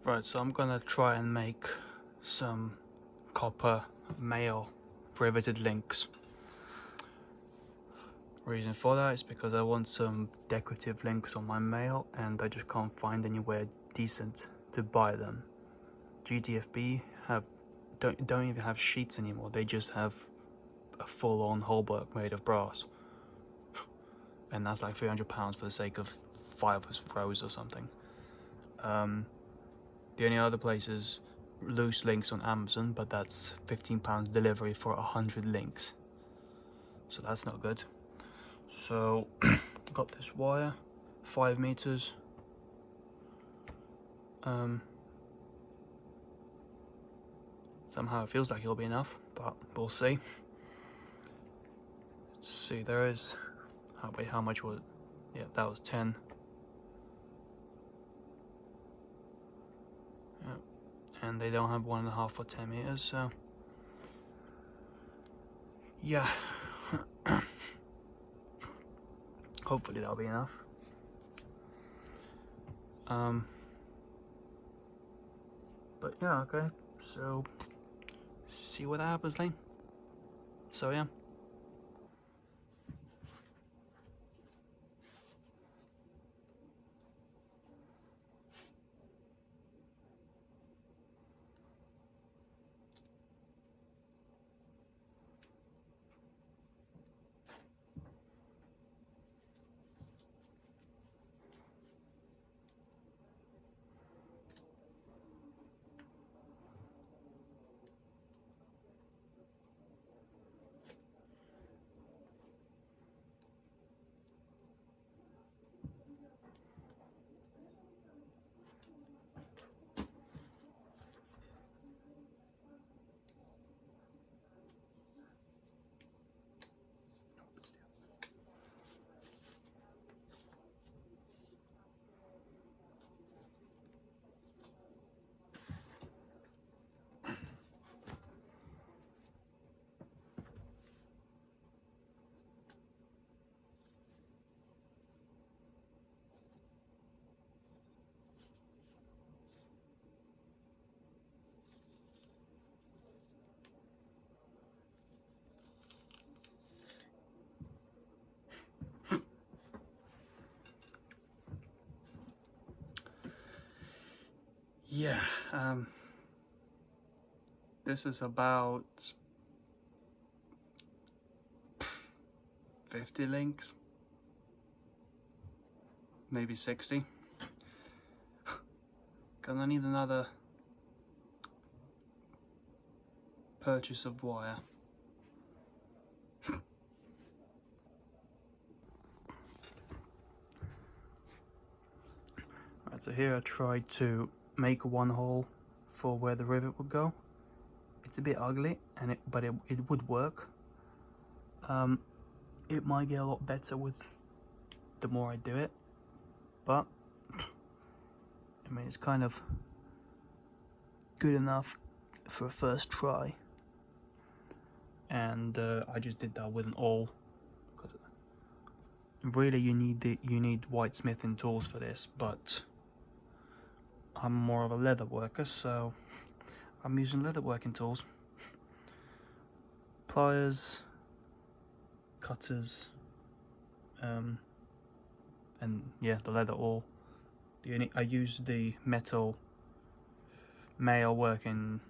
Right, so I'm gonna try and make some copper mail riveted links. Reason for that is because I want some decorative links on my mail and I just can't find anywhere decent to buy them. GTFB don't even have sheets anymore, they just have a full-on holework made of brass. And that's like £300 for the sake of 5 rows or something. The only other place is loose links on Amazon, but that's £15 delivery for 100 links. So that's not good. So got this wire, 5 meters. Somehow it feels like it'll be enough, but we'll see. Let's see, there is, wait, how much was it? Yeah, that was 10. Yeah. And they don't have 1.5 for 10 meters, so yeah. Hopefully that'll be enough. But yeah, okay, so see what happens, Lane. So yeah. Yeah, this is about 50 links, maybe 60. Gonna need another purchase of wire. Right, so here I tried to make one hole for where the rivet would go. It's a bit ugly, and but it would work. It might get a lot better with the more I do it, but I mean it's kind of good enough for a first try. And I just did that with an awl. Really, you need white smithing tools for this, but I'm more of a leather worker, so I'm using leather working tools. Pliers, cutters, and yeah, the leather awl. I use the metal mail working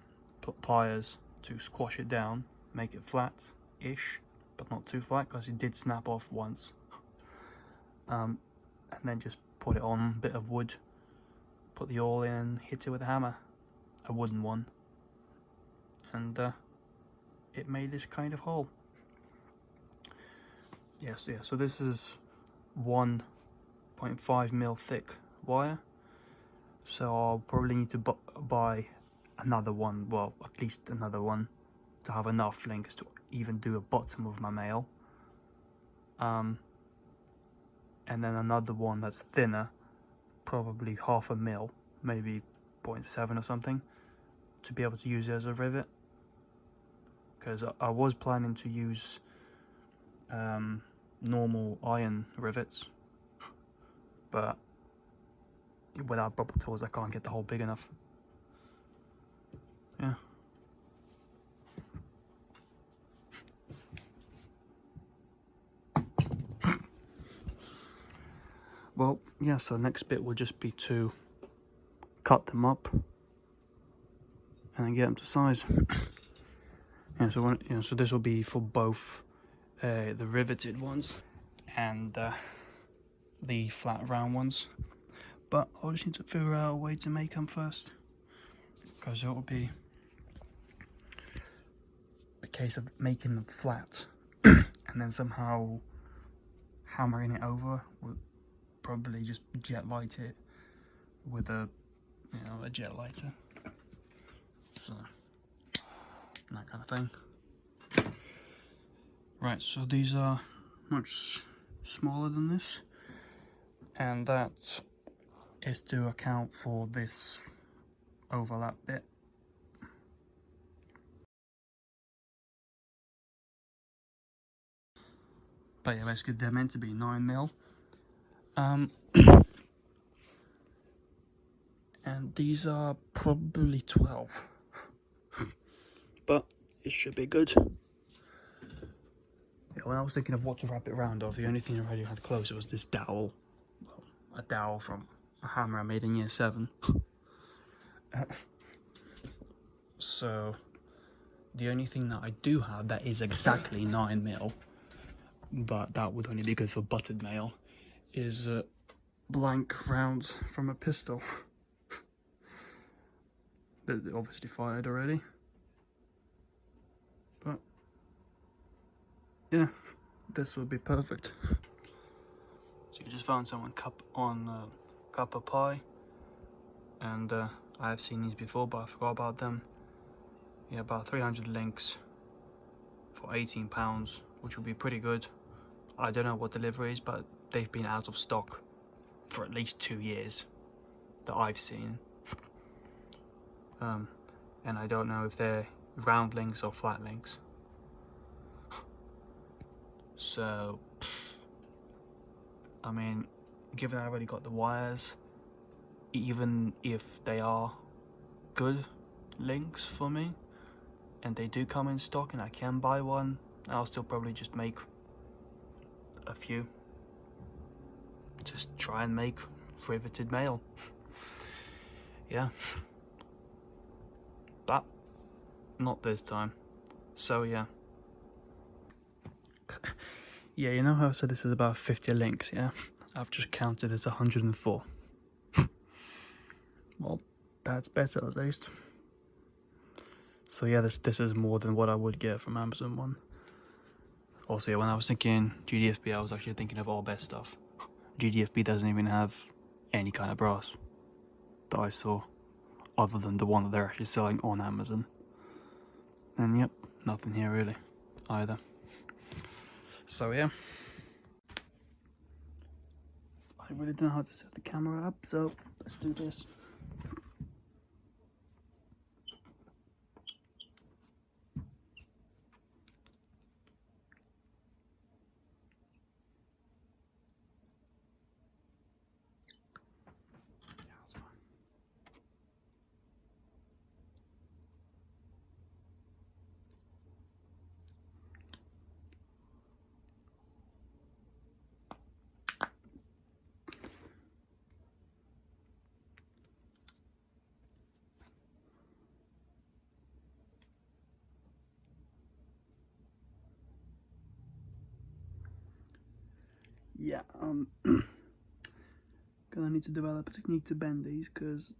pliers to squash it down, make it flat-ish, but not too flat, because it did snap off once. And then just put it on a bit of wood, put the awl in, hit it with a hammer, a wooden one, and it made this kind of hole. Yes, yeah, so this is 1.5 mil thick wire, so I'll probably need to buy another one, well, at least another one, to have enough links to even do a bottom of my mail. And then another one that's thinner, probably 0.5 mil, maybe 0.7 or something, to be able to use it as a rivet. Because I was planning to use normal iron rivets, but without proper tools I can't get the hole big enough. Well, yeah, so next bit will just be to cut them up and then get them to size. Yeah, so so this will be for both the riveted ones and the flat round ones. But I'll just need to figure out a way to make them first, because it will be the case of making them flat and then somehow hammering it over. With probably just jet light it with a a jet lighter, so that kind of thing. Right, so these are much smaller than this, and that is to account for this overlap bit. But yeah, basically they're meant to be 9mm. And these are probably 12. But it should be good. Yeah, when I was thinking of what to wrap it around of, the only thing I already had close was this dowel. Well, a dowel from a hammer I made in year 7. So the only thing that I do have that is exactly 9mm, but that would only be good for buttered mail, is blank rounds from a pistol. That obviously fired already. But yeah, this would be perfect. So you just found someone on copper pie, and I've seen these before, but I forgot about them. Yeah, about 300 links for £18, which would be pretty good. I don't know what delivery is, but they've been out of stock for at least 2 years that I've seen. And I don't know if they're round links or flat links. So, I mean, given I already got the wires, even if they are good links for me, and they do come in stock and I can buy one, I'll still probably just make a few. Just try and make riveted mail. Yeah. But not this time. So yeah. Yeah, you know how I said this is about 50 links, yeah? I've just counted it's 104. Well, that's better at least. So yeah, this is more than what I would get from Amazon one. Also, yeah, when I was thinking GDFB, I was actually thinking of all best stuff. GDFB doesn't even have any kind of brass that I saw, other than the one that they're actually selling on Amazon. And yep, nothing here really, either. So yeah. I really don't know how to set the camera up, so let's do this. Yeah, gonna need to develop a technique to bend these, because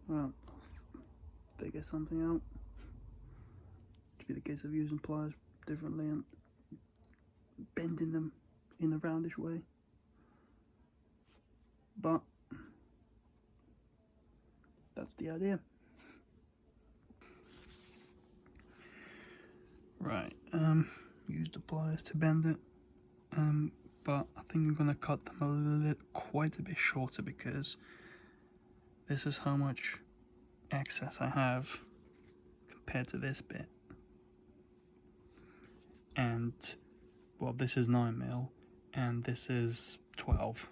well, figure something out. It'd be the case of using pliers differently and bending them in a roundish way. But that's the idea. Right, use the pliers to bend it. But I think I'm gonna cut them quite a bit shorter, because this is how much excess I have compared to this bit. And well, this is 9mm and this is 12.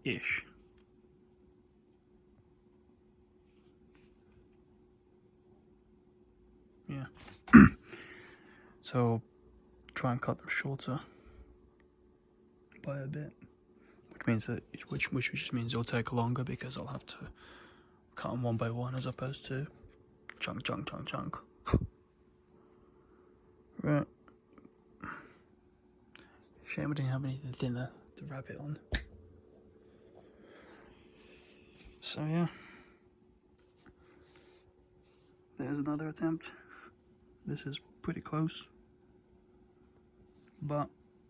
ish. Yeah. So try and cut them shorter by a bit, which means that which just means it'll take longer because I'll have to cut them one by one as opposed to chunk chunk chunk chunk. Right. Shame I didn't have anything thinner to wrap it on. So yeah, there's another attempt. This is pretty close, but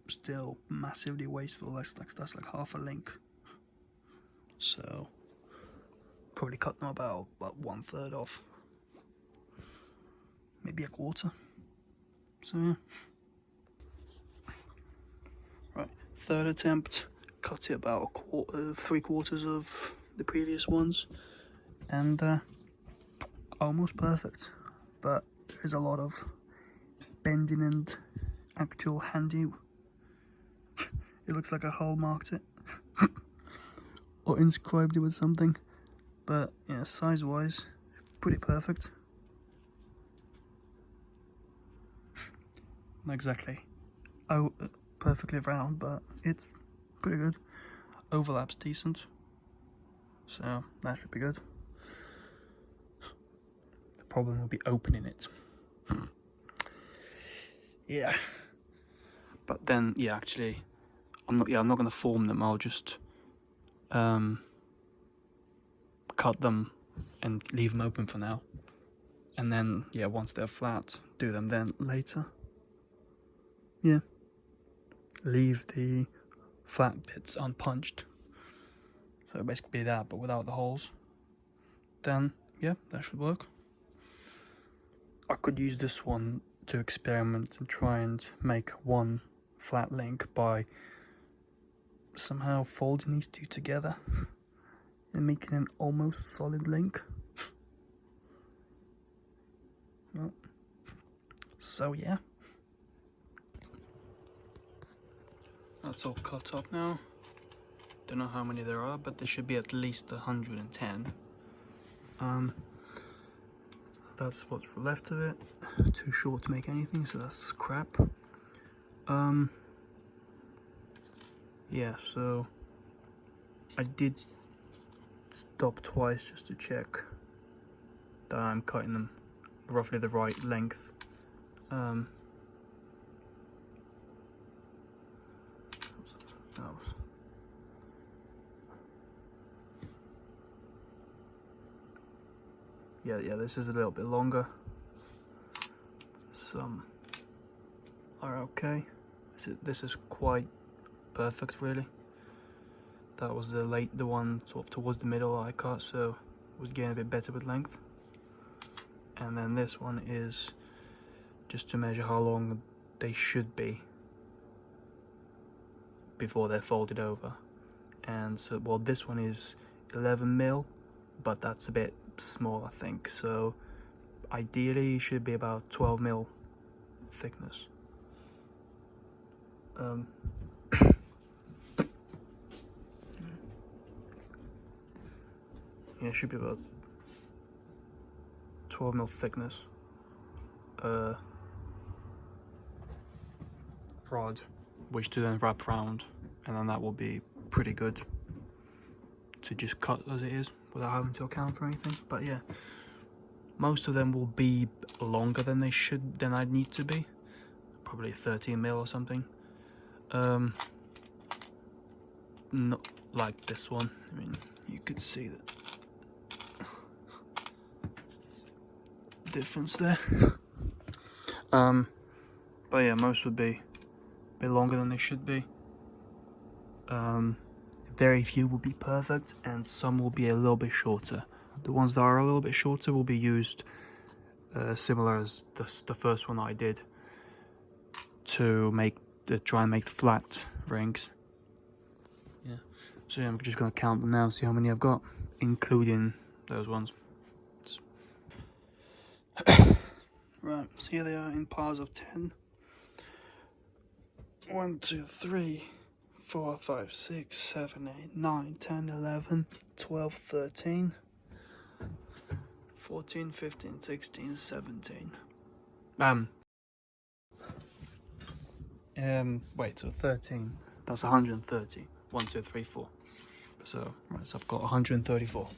still massively wasteful. That's like half a link. So probably cut them about 1/3 off, maybe a quarter. So yeah. Right, third attempt, cut it about 3/4 of the previous ones, and almost perfect. But there's a lot of bending and actual handy. It looks like I hallmarked it or inscribed it with something. But yeah, size wise, pretty perfect. Not exactly perfectly round, but it's pretty good. Overlap's decent, so that should be good. The problem will be opening it. Yeah, but then yeah, actually, I'm not going to form them. I'll just cut them and leave them open for now, and then yeah, once they're flat, do them then later. Yeah, leave the flat bits unpunched, so basically that, but without the holes. Then yeah, that should work. I could use this one to experiment and try and make one flat link by somehow folding these two together and making an almost solid link. Well, so yeah, that's all cut up now. Don't know how many there are, but there should be at least 110. That's what's left of it. Too short to make anything, so that's crap. Yeah, so I did stop twice just to check that I'm cutting them roughly the right length. Yeah, this is a little bit longer. Some are okay. This is quite perfect, really. That was the one sort of towards the middle I cut, so it was getting a bit better with length. And then this one is just to measure how long they should be before they're folded over. And so, well, this one is 11mm, but that's a bit small, I think. So ideally, it should be about 12mm thickness. Yeah, it should be about 12mm thickness. Rod, which to then wrap around, and then that will be pretty good to just cut as it is without having to account for anything. But yeah, most of them will be longer than I'd need to be, probably 13mm or something. Not like this one. I mean, you could see the difference there. But yeah, most would be a bit longer than they should be. Very few will be perfect, and some will be a little bit shorter. The ones that are a little bit shorter will be used similar as the first one I did to try and make the flat rings. Yeah. So yeah, I'm just gonna count them now, see how many I've got, including those ones. Right, so here they are in piles of 10. 1, 2, 3, 4, 5, 6, 7, 8, 9, 10, 11, 12, 13, 14, 15, 16, 17. Wait, so 13. That's 130. 1, 2, 3, 4. So, right, so I've got 134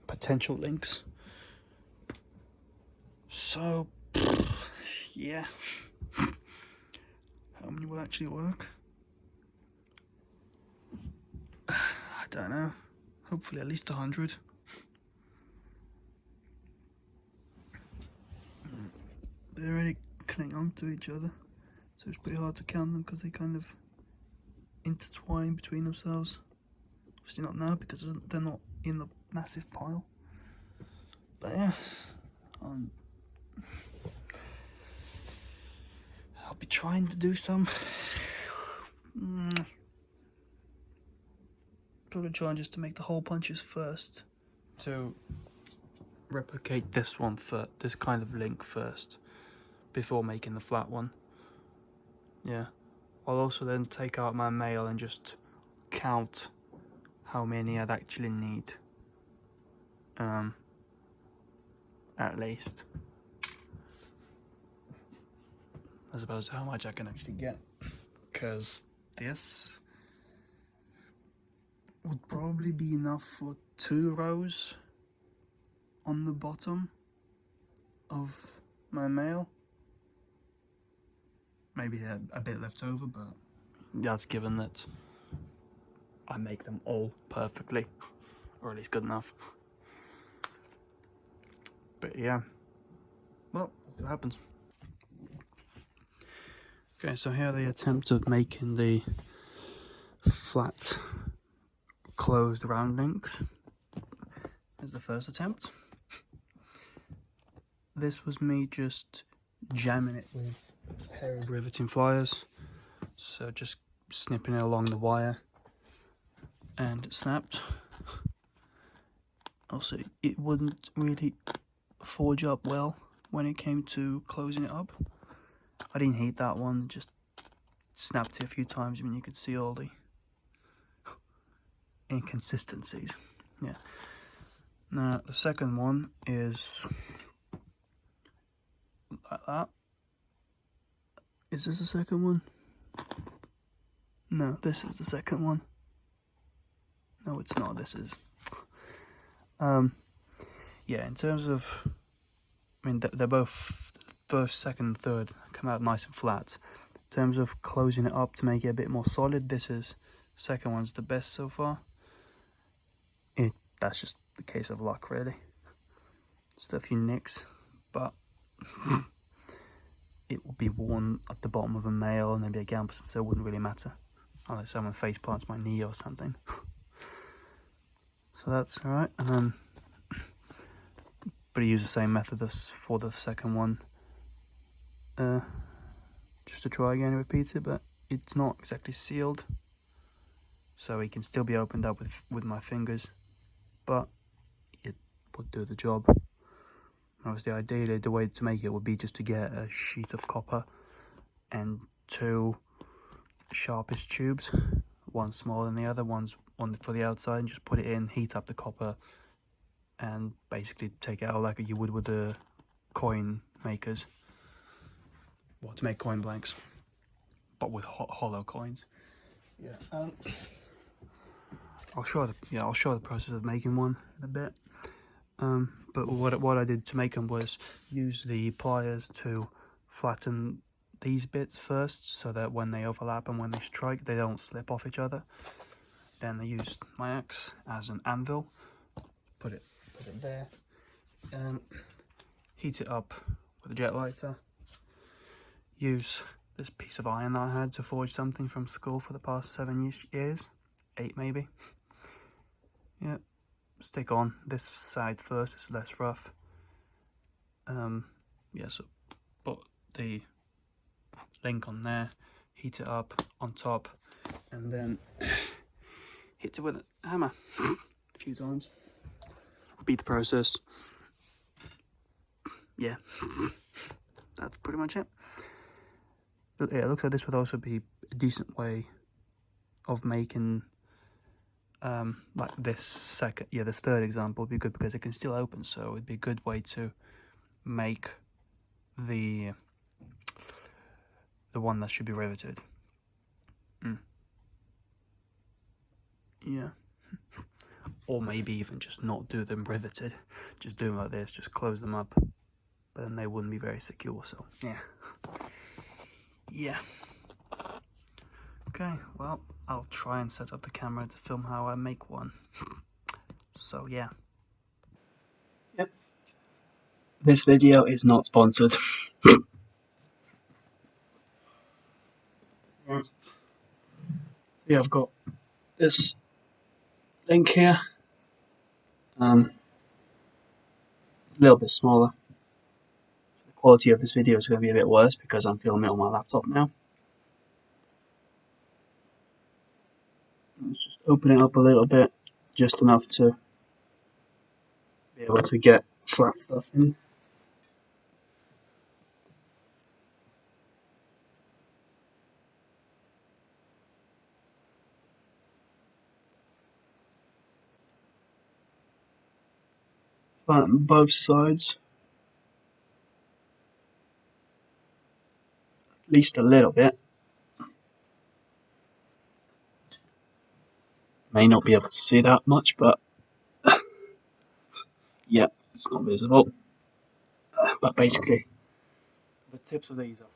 potential links. So, yeah. How many will actually work? I don't know. Hopefully at least 100. They already cling on to each other, so it's pretty hard to count them because they kind of intertwine between themselves. Obviously not now because they're not in the massive pile. But yeah, I'll be trying to do some. Probably trying just to make the hole punches first, to replicate this one first, this kind of link first, before making the flat one. Yeah, I'll also then take out my mail and just count how many I'd actually need, at least, as opposed to how much I can actually get, because this would probably be enough for 2 rows on the bottom of my mail. Maybe a bit left over, but that's given that I make them all perfectly, or at least good enough. But yeah, well, let's see what happens. Okay, so here are the attempt of making the flat closed round links. Here's the first attempt. This was me just jamming it with a pair of riveting pliers, so just snipping it along the wire, and it snapped. Also, it wouldn't really forge up well when it came to closing it up. I didn't heat that one, just snapped it a few times. I mean, you could see all the inconsistencies. Yeah. Now the second one is like that. Is this the second one? No, this is the second one. No, it's not. This is. Yeah. In terms of, I mean, they're both first, second, third come out nice and flat. In terms of closing it up to make it a bit more solid, this is second one's the best so far. That's just the case of luck, really. Just a few nicks, but it will be worn at the bottom of a mail and maybe a gambeson, so it wouldn't really matter unless someone face plants my knee or something. So that's all right. And then, but I use the same method as for the second one, just to try again and repeat it, but it's not exactly sealed, so it can still be opened up with my fingers, but it would do the job. Obviously, ideally, the way to make it would be just to get a sheet of copper and 2 sharpish tubes, one smaller than the other, one for the outside, and just put it in, heat up the copper, and basically take it out like you would with the coin makers, or to make coin blanks, but with hollow coins. Yeah. I'll show the process of making one in a bit. But what I did to make them was use the pliers to flatten these bits first, so that when they overlap and when they strike, they don't slip off each other. Then I used my axe as an anvil, put it there, heat it up with a jet lighter, use this piece of iron that I had to forge something from school for the past 7 years, 8 maybe. Yeah. Stick on this side first, it's less rough. Yeah, so put the link on there, heat it up on top, and then hit it with a hammer a few times. Repeat the process. Yeah, that's pretty much it. But yeah, it looks like this would also be a decent way of making like this third example would be good because it can still open, so it'd be a good way to make the one that should be riveted. Yeah. Or maybe even just not do them riveted, just do them like this, just close them up, but then they wouldn't be very secure. So yeah. Okay, well, I'll try and set up the camera to film how I make one. So yeah. Yep. This video is not sponsored. Yeah, I've got this link here. A little bit smaller. The quality of this video is going to be a bit worse because I'm filming it on my laptop now. Let's just open it up a little bit, just enough to be able to get flat stuff in. Flatten both sides. At least a little bit. May not be able to see that much, but yeah, it's not visible. But basically, the tips of these are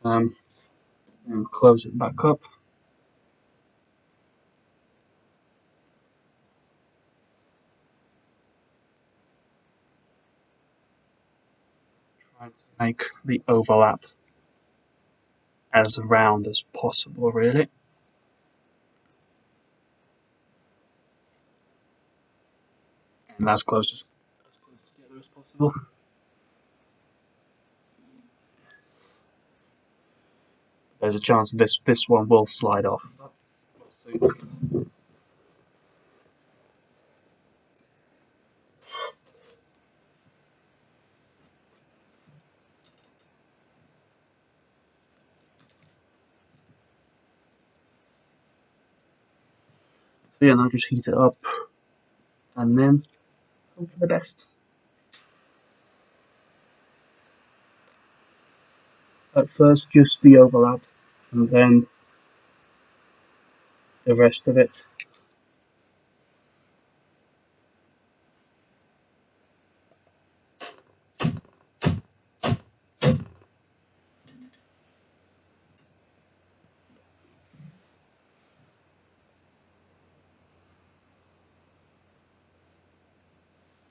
flat. And close it back up. Try to make the overlap as round as possible, really. And as close together as possible. There's a chance this one will slide off. We'll see. So yeah, now just heat it up and then hope for the best. At first, just the overlap, and then the rest of it.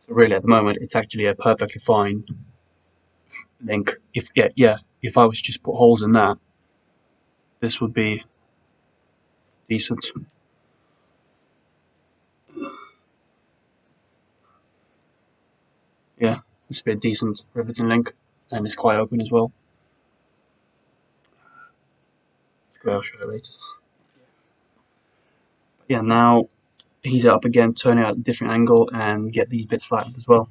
So really, at the moment, it's actually a perfectly fine link. If I was to just put holes in that, this would be decent. Yeah, this would be a decent riveting link, and it's quite open as well. I'll show you later. Yeah, now heat it up again, turn it at a different angle, and get these bits flattened as well.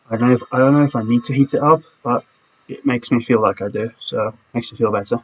I don't know if I need to heat it up, but it makes me feel like I do, so it makes me feel better.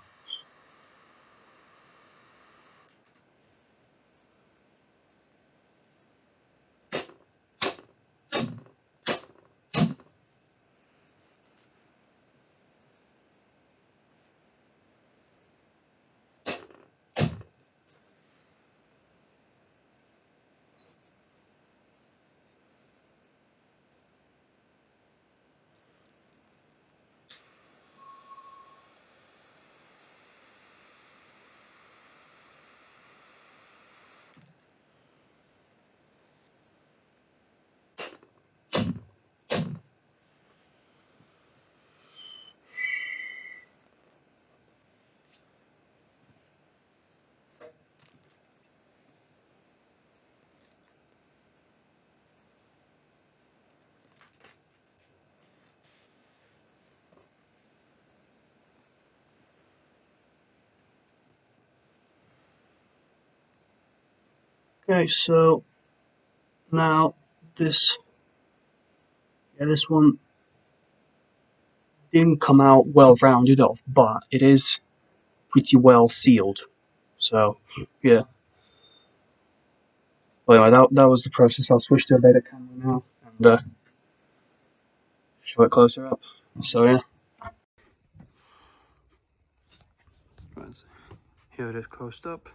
Okay, so now this, yeah, this one didn't come out well rounded off, but it is pretty well sealed. So, yeah. But anyway, that was the process. I'll switch to a better camera now and show it closer up. So, yeah. Right, so here it is closed up.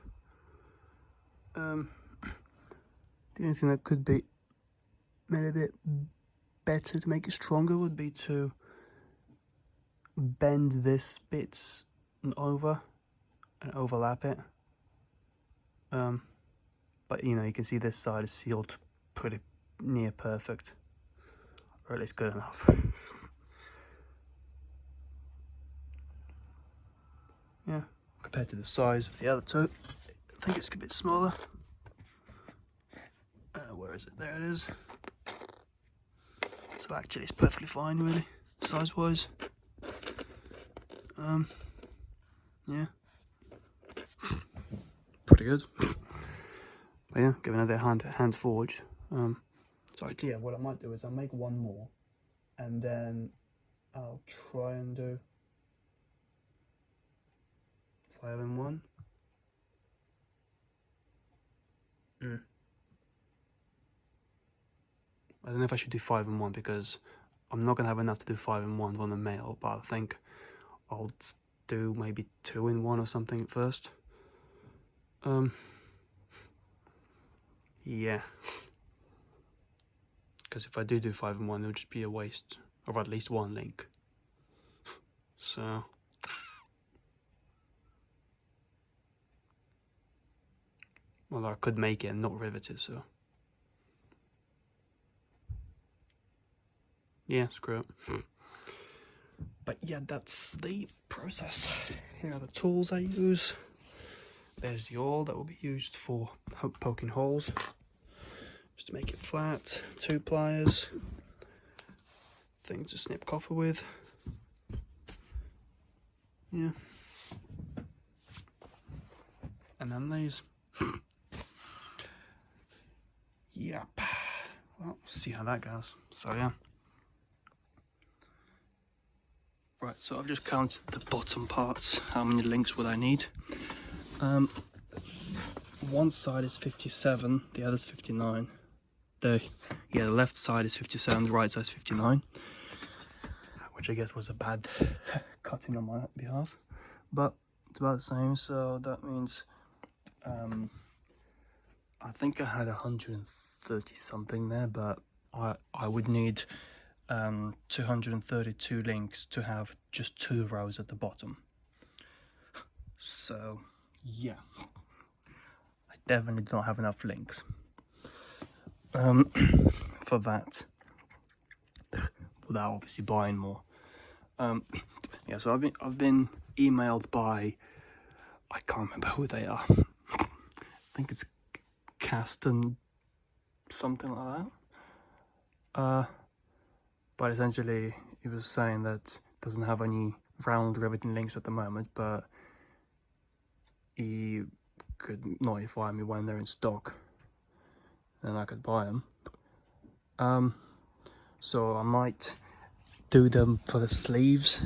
The only thing that could be made a bit better to make it stronger would be to bend this bit over and overlap it. But you know, you can see this side is sealed pretty near perfect, or at least good enough. Yeah, compared to the size of the other two, I think it's a bit smaller. Where is it? There it is. So actually it's perfectly fine really, size-wise. Yeah. Pretty good. But yeah, give another hand forge. So yeah, what I might do is I'll make one more, and then I'll try and do 5 in 1. I don't know if I should do 5 in 1 because I'm not gonna have enough to do 5 in 1 on the male, but I think I'll do maybe 2 in 1 or something at first. Yeah, because if I do 5 in 1, it'll just be a waste of at least one link. So well, I could make it and not rivet it, so yeah, screw it. But yeah, that's the process. Here are the tools I use. There's the awl that will be used for poking holes, just to make it flat. 2 pliers, thing to snip copper with. Yeah. And then these. Yep. Well, see how that goes. So yeah. Right, so I've just counted the bottom parts. How many links would I need? One side is 57, the other's 59. The left side is 57, the right side is 59. Which I guess was a bad cutting on my behalf. But it's about the same, so that means I think I had 130 something there, but I would need 232 links to have just 2 rows at the bottom. So yeah, I definitely don't have enough links for that, without obviously buying more. Yeah, so I've been emailed by, I can't remember who they are. I think it's Caston something like that. But essentially he was saying that it doesn't have any round riveting links at the moment, but he could notify me when they're in stock and I could buy them. So I might do them for the sleeves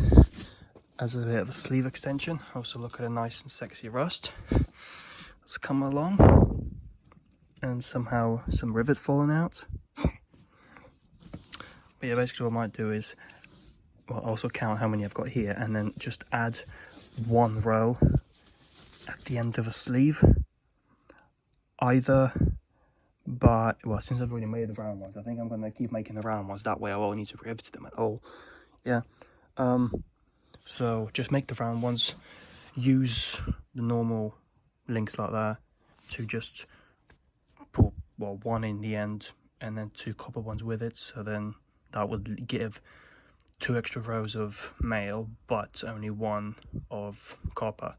as a bit of a sleeve extension. Also look at a nice and sexy rust that's come along, and somehow some rivets falling out. But yeah, basically what I might do is, well, also count how many I've got here, and then just add 1 row at the end of a sleeve, either by, well, since I've already made the round ones, I think I'm going to keep making the round ones, that way I won't need to rivet them at all. Yeah, so just make the round ones, use the normal links like that to just put, well, 1 in the end and then 2 copper ones with it, so then that would give 2 extra rows of male but only 1 of copper.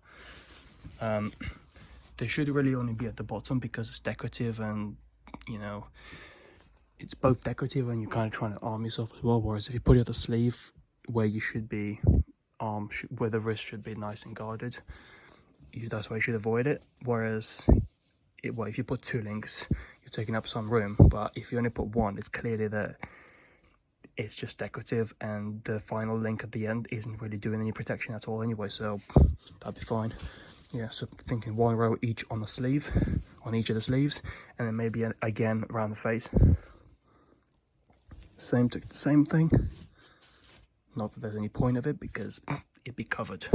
They should really only be at the bottom because it's decorative, and you know, it's both decorative and you're kind of trying to arm yourself as well, whereas if you put it at the sleeve where you should be where the wrist should be nice and guarded, that's why you should avoid it. Whereas if you put 2 links, you're taking up some room, but if you only put one, it's clearly that it's just decorative, and the final link at the end isn't really doing any protection at all anyway, so that'd be fine. Yeah, so thinking 1 row each on the sleeve, on each of the sleeves, and then maybe again around the face. Same thing. Not that there's any point of it, because it'd be covered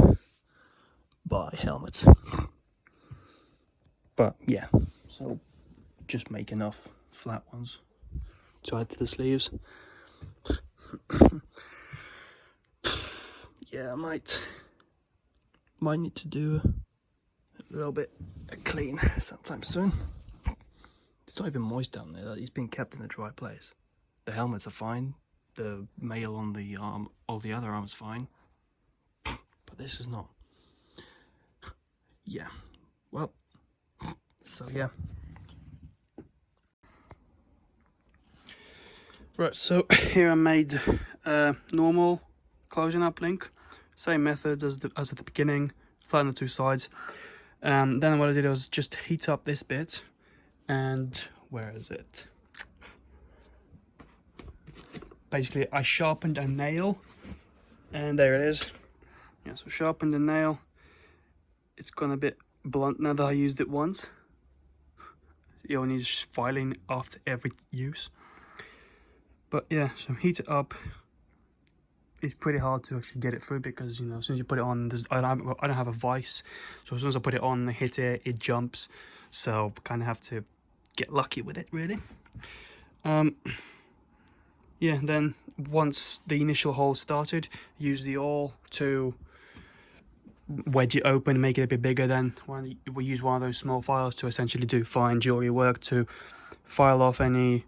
by helmets. But yeah, so just make enough flat ones to add to the sleeves. Yeah, I might need to do a little bit of clean sometime soon. It's not even moist down there. It's been kept in a dry place. The helmets are fine. The mail on the arm, all the other arms fine. But this is not. Yeah. Well. So yeah. Right. So here I made normal closing up link. Same method as at the beginning. Flatten the 2 sides. Then what I did was just heat up this bit, and where is it? Basically, I sharpened a nail, and there it is. Yeah, so sharpened the nail. It's gone a bit blunt now that I used it once. You only need filing after every use. But yeah, so heat it up. It's pretty hard to actually get it through, because, you know, as soon as you put it on, I don't have a vise, so as soon as I put it on, I hit it, it jumps. So kind of have to get lucky with it, really. Yeah, then once the initial hole started, use the awl to wedge it open, make it a bit bigger. Then we use one of those small files to essentially do fine jewelry work, to file off any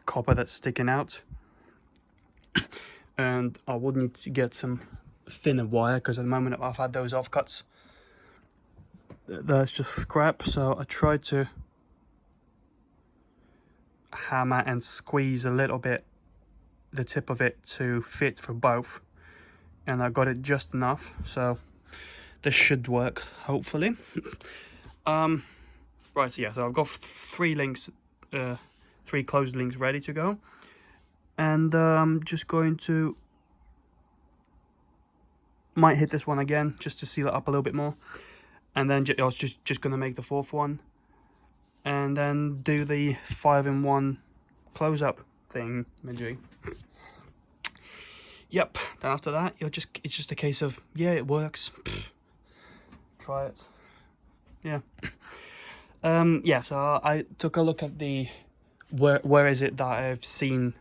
copper that's sticking out. And I would need to get some thinner wire, because at the moment I've had those offcuts. That's just scrap, so I tried to hammer and squeeze a little bit the tip of it to fit for both, and I got it just enough, so this should work, hopefully. Right, so yeah, so I've got 3 links, 3 closed links ready to go, and I'm just going to might hit this one again just to seal it up a little bit more, and then I was just going to make the 4th one, and then do the 5-in-1 close-up thing, maybe. Yep. Then after that, it's just a case of, yeah, it works. Try it. Yeah. Yeah. So I took a look at the where is it that I've seen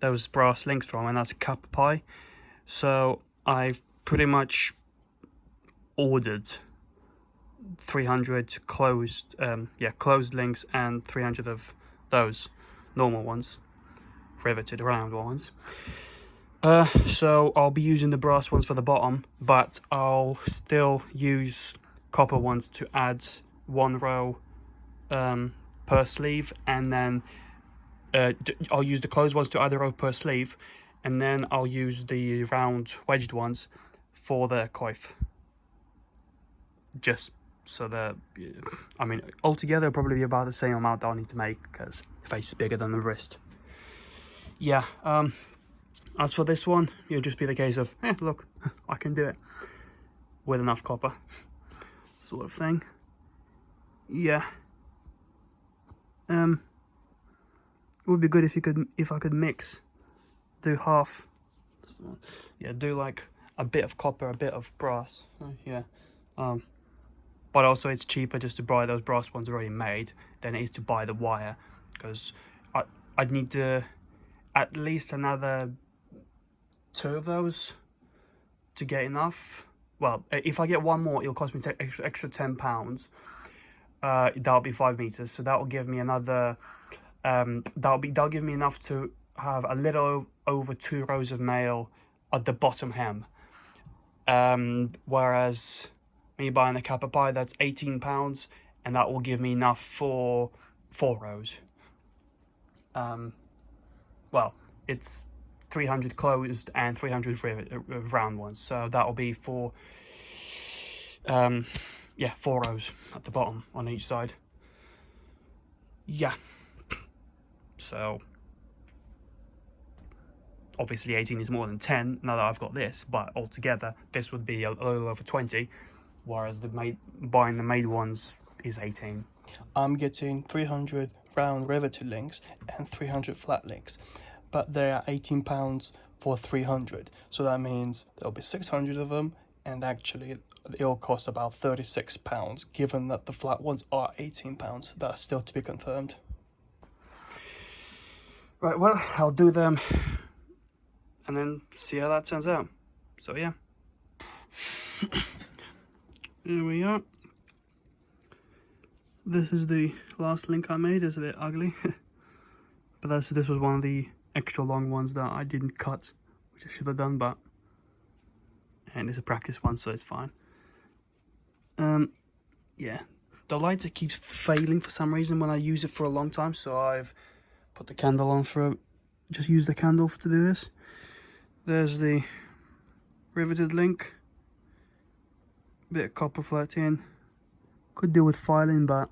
those brass links from, and that's Cup Pie. So I've pretty much ordered 300 closed links, and 300 of those normal ones, riveted round ones. So I'll be using the brass ones for the bottom, but I'll still use copper ones to add 1 row per sleeve, and then I'll use the closed ones to add a row per sleeve, and then I'll use the round wedged ones for the coif. Just so that, I mean, altogether probably about the same amount that I'll need to make, because the face is bigger than the wrist. Yeah. As for this one, it'll just be the case of, look, I can do it with enough copper, sort of thing. Yeah. It would be good if I could mix, do half. Yeah, do like a bit of copper, a bit of brass. Yeah. But also it's cheaper just to buy those brass ones already made than it is to buy the wire, because I'd need to at least another 2 of those to get enough. Well, if I get 1 more, it'll cost me extra £10. That'll be 5 meters, so that'll give me another. That'll give me enough to have a little over 2 rows of mail at the bottom hem. Whereas me buying a Kappa Pie, that's £18, and that will give me enough for 4 rows. Well, it's 300 closed and 300 round ones, so that'll be for 4 rows at the bottom on each side. yeah, so obviously 18 is more than 10 now that I've got this, but altogether this would be a little over 20, whereas buying the made ones is 18. I'm getting 300 round riveted links and 300 flat links, but they are £18 for 300, so that means there'll be 600 of them, and actually it'll cost about £36, given that the flat ones are £18. That's still to be confirmed. Right, well, I'll do them and then see how that turns out. So yeah, here we are. This is the last link I made. It's a bit ugly, but this was one of the extra long ones that I didn't cut, which I should have done, and it's a practice one, so it's fine. Yeah, the lighter keeps failing for some reason when I use it for a long time, so I've put the candle on just use the candle to do this. There's the riveted link, bit of copper flat in. Could do with filing, but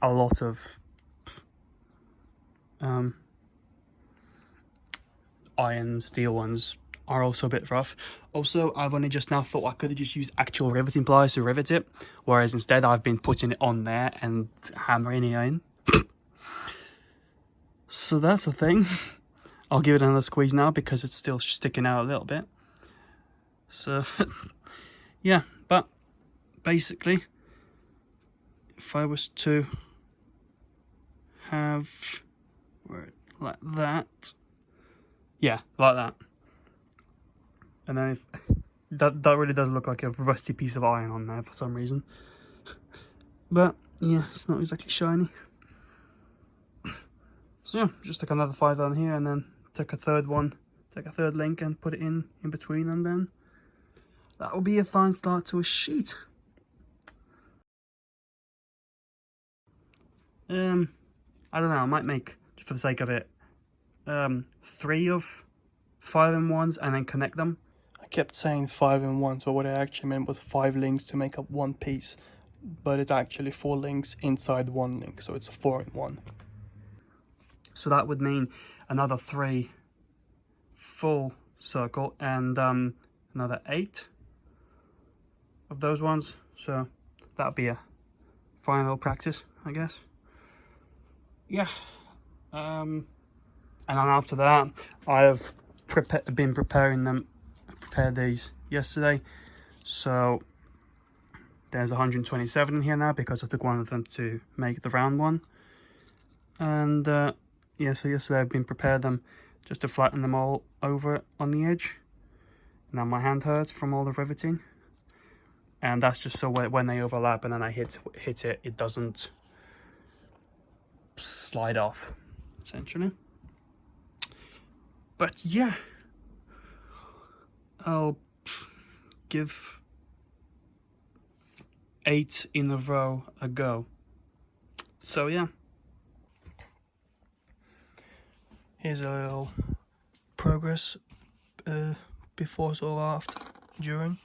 a lot of iron steel ones are also a bit rough. Also, I've only just now thought I could have just used actual riveting pliers to rivet it, whereas instead I've been putting it on there and hammering it in. So that's a thing. I'll give it another squeeze now because it's still sticking out a little bit. So yeah, but basically, if I was to have like that, yeah, like that, and then if that really does look like a rusty piece of iron on there for some reason, but yeah, it's not exactly shiny. So yeah, just take another 5 on here and then take a third link and put it in between, and then that will be a fine start to a sheet. I don't know, I might make, just for the sake of it, 3 of 5-in-1s and then connect them. I kept saying 5-in-1s, but what I actually meant was 5 links to make up one piece, but it's actually 4 links inside one link, so it's a 4-in-1. So that would mean another 3 full circle and another 8 of those ones. So that'll be a final practice, I guess. Yeah. And then after that, I have prepared these yesterday. So there's 127 in here now because I took one of them to make the round one. And yeah, so yesterday I've been prepared them just to flatten them all over on the edge. Now my hand hurts from all the riveting, and that's just so when they overlap and then I hit it, it doesn't slide off, essentially. But yeah, I'll give 8 in a row a go. So yeah. Here's a little progress before, so after, during.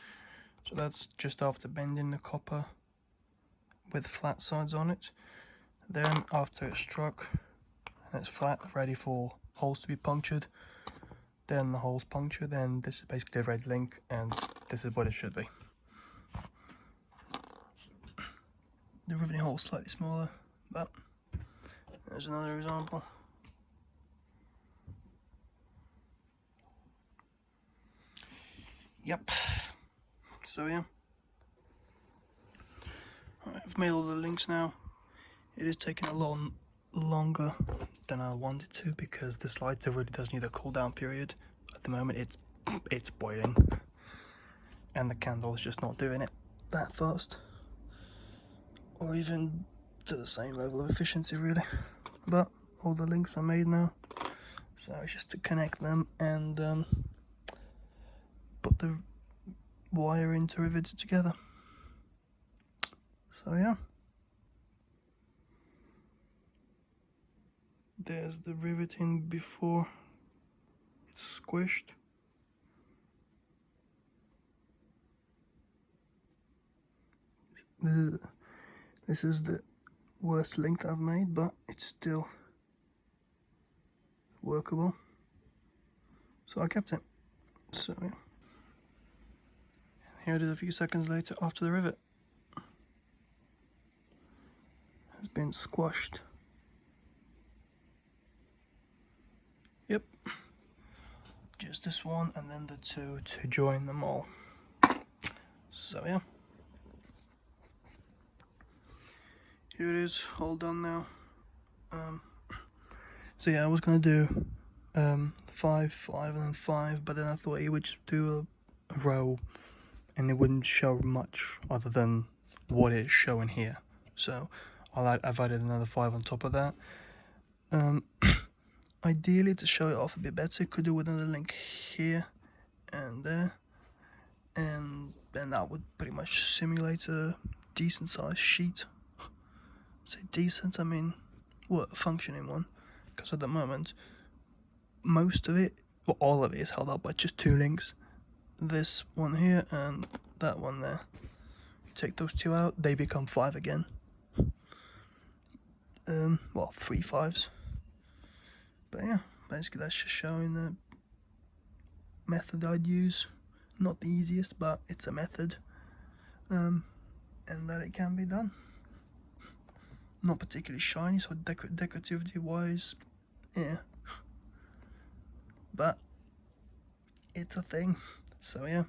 So that's just after bending the copper with flat sides on it. Then after it's struck and it's flat, ready for holes to be punctured. Then the holes punctured, then this is basically a red link, and this is what it should be. The riveting hole is slightly smaller, but there's another example. Yep. So yeah, I've made all the links now. It is taking a lot longer than I wanted to because this lighter really does need a cool down period. At the moment it's boiling and the candle is just not doing it that fast, or even to the same level of efficiency really. But all the links are made now, so it's just to connect them and put the wire in to rivet it together. So yeah, there's the riveting before it's squished. This is the worst link I've made, but it's still workable. So I kept it. So yeah. Here it is a few seconds later after the rivet has been squashed. Yep. Just this one and then the two to join them all. So yeah. Here it is, all done now. So yeah, I was gonna do 5, 5 and then 5, but then I thought it would just do a row and it wouldn't show much other than what it's showing here. So I've added another 5 on top of that. Ideally, to show it off a bit better, could do with another link here and there, and then that would pretty much simulate a decent sized sheet. Say decent, I mean, well, a functioning one, because at the moment most of it, well, all of it is held up by just 2 links. This one here and that one there. Take those 2 out, they become 5 again. Well, 3 5s. But yeah, basically that's just showing the method I'd use. Not the easiest, but it's a method. And that it can be done. Not particularly shiny, so decorativity wise, yeah. But it's a thing. So yeah,